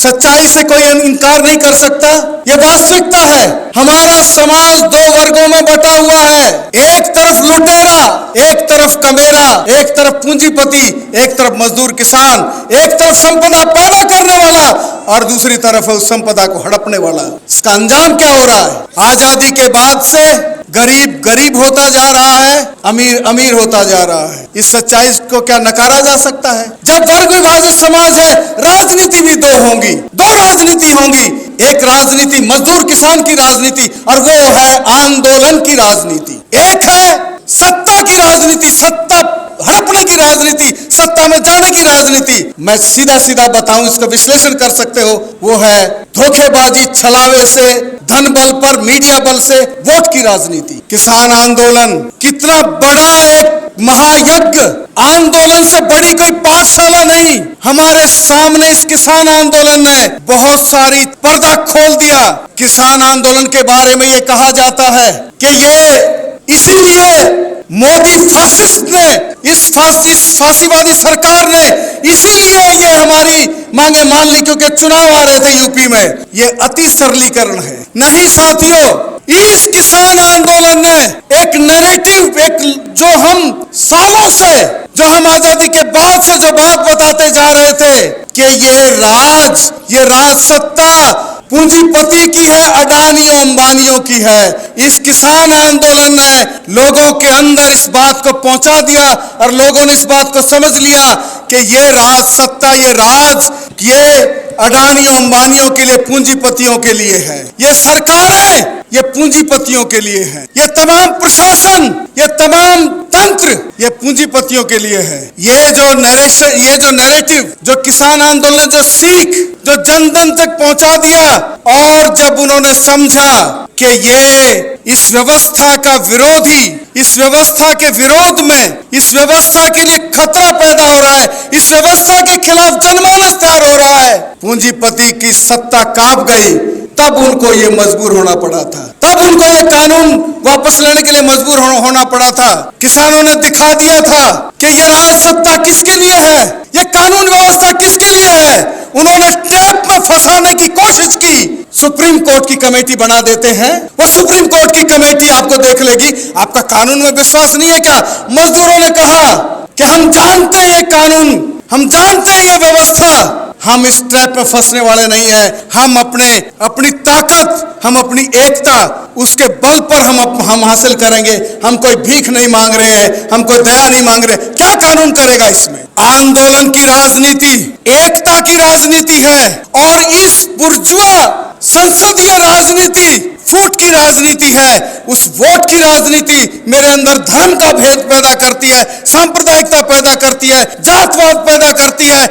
सच्चाई से कोई इनकार नहीं कर सकता। ये वास्तविकता है। हमारा समाज दो वर्गों में बटा हुआ है। एक तरफ लुटेरा, एक तरफ कमेरा, एक तरफ पूंजीपति, एक तरफ मजदूर किसान, एक तरफ संपदा पैदा करने वाला और दूसरी तरफ उस संपदा को हड़पने वाला। इसका अंजाम क्या हो रहा है? आजादी के बाद से गरीब गरीब होता जा रहा है, अमीर अमीर होता जा रहा है। इस सच्चाई को क्या नकारा जा सकता है? जब वर्ग विभाजित समाज है, राजनीति भी दो होंगी, दो राजनीति होंगी। एक राजनीति मजदूर किसान की राजनीति और वो है आंदोलन की राजनीति। एक है सत्ता की राजनीति, सत्ता हड़पने की राजनीति, सत्ता में जाने की राजनीति। मैं सीधा सीधा बताऊं, इसका विश्लेषण कर सकते हो, वो है धोखेबाजी, छलावे से, धन बल पर, मीडिया बल से वोट की राजनीति। किसान आंदोलन कितना बड़ा एक महायज्ञ, आंदोलन से बड़ी कोई पाठशाला नहीं। हमारे सामने इस किसान आंदोलन ने बहुत सारी पर्दा खोल दिया। किसान आंदोलन के बारे में ये कहा जाता है कि ये इसीलिए मोदी फासिस्ट ने, इस फांसीवादी सरकार ने इसीलिए ये हमारी मांगे मान ली क्योंकि चुनाव आ रहे थे यूपी में। ये अति सरलीकरण है। नहीं साथियों, इस किसान आंदोलन ने एक नैरेटिव, एक जो हम सालों से, जो हम आजादी के बाद से जो बात बताते जा रहे थे कि ये राज सत्ता पूंजीपति की है, अडानियों अंबानियों की है। इस किसान आंदोलन ने लोगों के अंदर इस बात को पहुंचा दिया और लोगों ने इस बात को समझ लिया कि ये राज सत्ता, ये राज, ये अडानियों अंबानियों के लिए, पूंजीपतियों के लिए है। ये सरकारें ये पूंजीपतियों के लिए है। ये तमाम प्रशासन, ये तमाम तंत्र ये पूंजीपतियों के लिए है। ये जो नैरेटिव, जो किसान आंदोलन ने जो सीख, जो जन जन तक पहुंचा दिया, और जब उन्होंने समझा कि ये इस व्यवस्था का विरोधी, इस व्यवस्था के विरोध में, इस व्यवस्था के लिए खतरा पैदा हो रहा है, इस व्यवस्था के खिलाफ जनमानस तैयार हो रहा है, पूंजीपति की सत्ता कांप गई, तब उनको ये मजबूर होना पड़ा था। तब उनको ये कानून वापस लेने के लिए मजबूर होना पड़ा था। किसानों ने दिखा दिया था कि ये राज सत्ता किसके लिए है, ये कानून व्यवस्था किसके लिए है। उन्होंने ट्रैप में फंसाने की कोशिश की। सुप्रीम कोर्ट की कमेटी बना देते हैं, वो सुप्रीम कोर्ट की कमेटी आपको देख लेगी। आपका कानून में विश्वास नहीं है क्या? मजदूरों ने कहा कि हम जानते हैं ये कानून, हम जानते हैं ये व्यवस्था, हम इस ट्रैप में फंसने वाले नहीं हैं। हम अपनी ताकत, हम अपनी एकता, उसके बल पर हम हासिल करेंगे। हम कोई भीख नहीं मांग रहे हैं, हम कोई दया नहीं मांग रहे। क्या कानून करेगा इसमें? आंदोलन की राजनीति एकता की राजनीति है, और इस बुर्जुआ संसदीय राजनीति फूट की राजनीति है। उस वोट की राजनीति मेरे अंदर धर्म का भेद पैदा करती है, सांप्रदायिकता पैदा करती है, जातवाद पैदा करती है।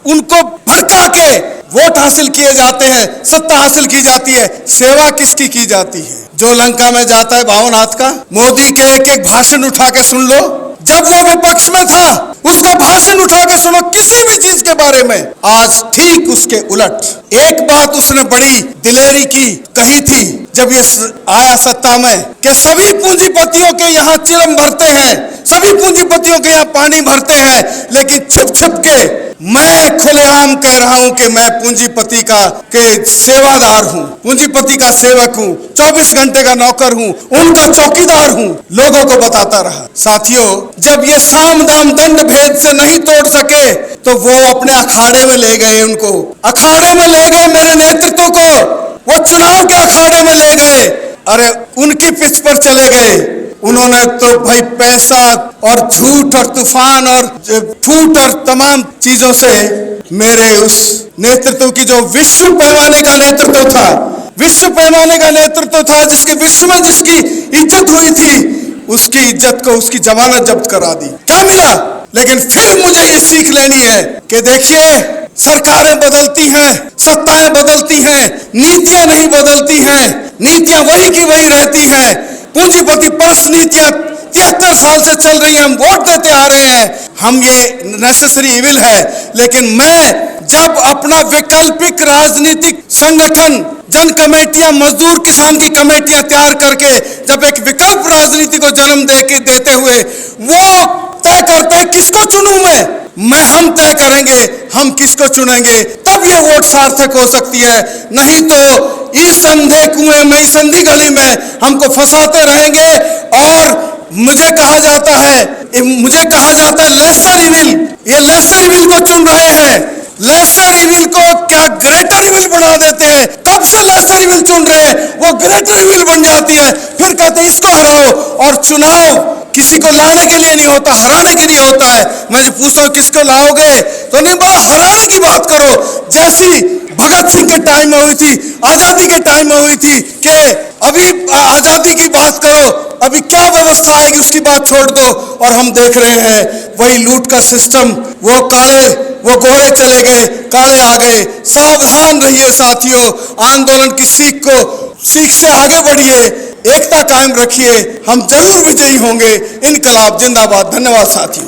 उनको भड़का के वोट हासिल किए जाते हैं, सत्ता हासिल की जाती है। सेवा किसकी की जाती है? जो लंका में जाता है 52 हाथ का। मोदी के एक एक भाषण उठा के सुन लो, जब वो विपक्ष में था उसका भाषण उठा के सुनो किसी भी चीज के बारे में। आज ठीक उसके उलट एक बात उसने बड़ी दिलेरी की कही थी जब ये आया सत्ता में, कि सभी पूंजीपतियों के यहाँ चिलम भरते हैं, सभी पूंजीपतियों के यहाँ पानी भरते हैं, लेकिन छुप छुप के मैं खुलेआम कह रहा हूं कि मैं पूंजीपति के सेवादार हूं, पूंजीपति का सेवक हूं, 24 घंटे का नौकर हूं, उनका चौकीदार हूं। लोगों को बताता रहा। साथियों, जब ये साम दाम दंड भेद से नहीं तोड़ सके तो वो अपने अखाड़े में ले गए, उनको अखाड़े में ले गए, मेरे नेतृत्व को वो चुनाव के अखाड़े में ले गए। अरे उनकी पिच पर चले गए। उन्होंने तो भाई पैसा और झूठ और तूफान और फूट और तमाम चीजों से मेरे उस नेतृत्व की, जो विश्व पैमाने का नेतृत्व था, विश्व पैमाने का नेतृत्व था, जिसके विश्व में जिसकी इज्जत हुई थी, उसकी इज्जत को, उसकी जमानत जब्त करा दी। क्या मिला? लेकिन फिर मुझे ये सीख लेनी है कि देखिए, सरकारें बदलती हैं, सत्ताएं बदलती हैं, नीतियां नहीं बदलती हैं, नीतियां वही की वही रहती हैं। पूंजीपति परस नीतियां 73 साल से चल रही हैं, हम वोट देते आ रहे हैं, हम ये नेसेसरी इविल है। लेकिन मैं जब अपना वैकल्पिक राजनीतिक संगठन, जन कमेटियां, मजदूर किसान की कमेटियां तैयार करके जब एक विकल्प राजनीति को जन्म देते हुए वो तय करते हैं किसको चुनूं मैं, हम तय करेंगे हम किसको चुनेंगे। तब तब ये वोट सार्थक हो सकती है, नहीं तो इस अंधे कुएं में, इस अंधी गली में हमको फंसाते रहेंगे। और मुझे कहा जाता है लेसर इविल, ये लेसर इविल को चुन रहे हैं। लेसर इविल को क्या ग्रेटर इविल बना देते हैं, तब से लेसर इविल चुन रहे हैं, वो ग्रेटर इविल बन जाती है। फिर कहते हैं इसको हराओ। और चुनाव किसी को लाने के लिए नहीं होता, हराने के लिए होता है। मैं जो पूछता हूँ किसको लाओगे, तो नहीं बोला हराने की बात करो। जैसी भगत सिंह के टाइम में हुई थी, आजादी के टाइम में हुई थी, कि अभी आजादी की बात करो, अभी क्या व्यवस्था आएगी उसकी बात छोड़ दो। और हम देख रहे हैं वही लूट का सिस्टम, वो गोरे चले गए, काले आ गए। सावधान रहिए साथियों, आंदोलन की सीख से आगे बढ़िए, एकता कायम रखिए, हम जरूर विजयी होंगे। इनकलाब जिंदाबाद। धन्यवाद साथियों।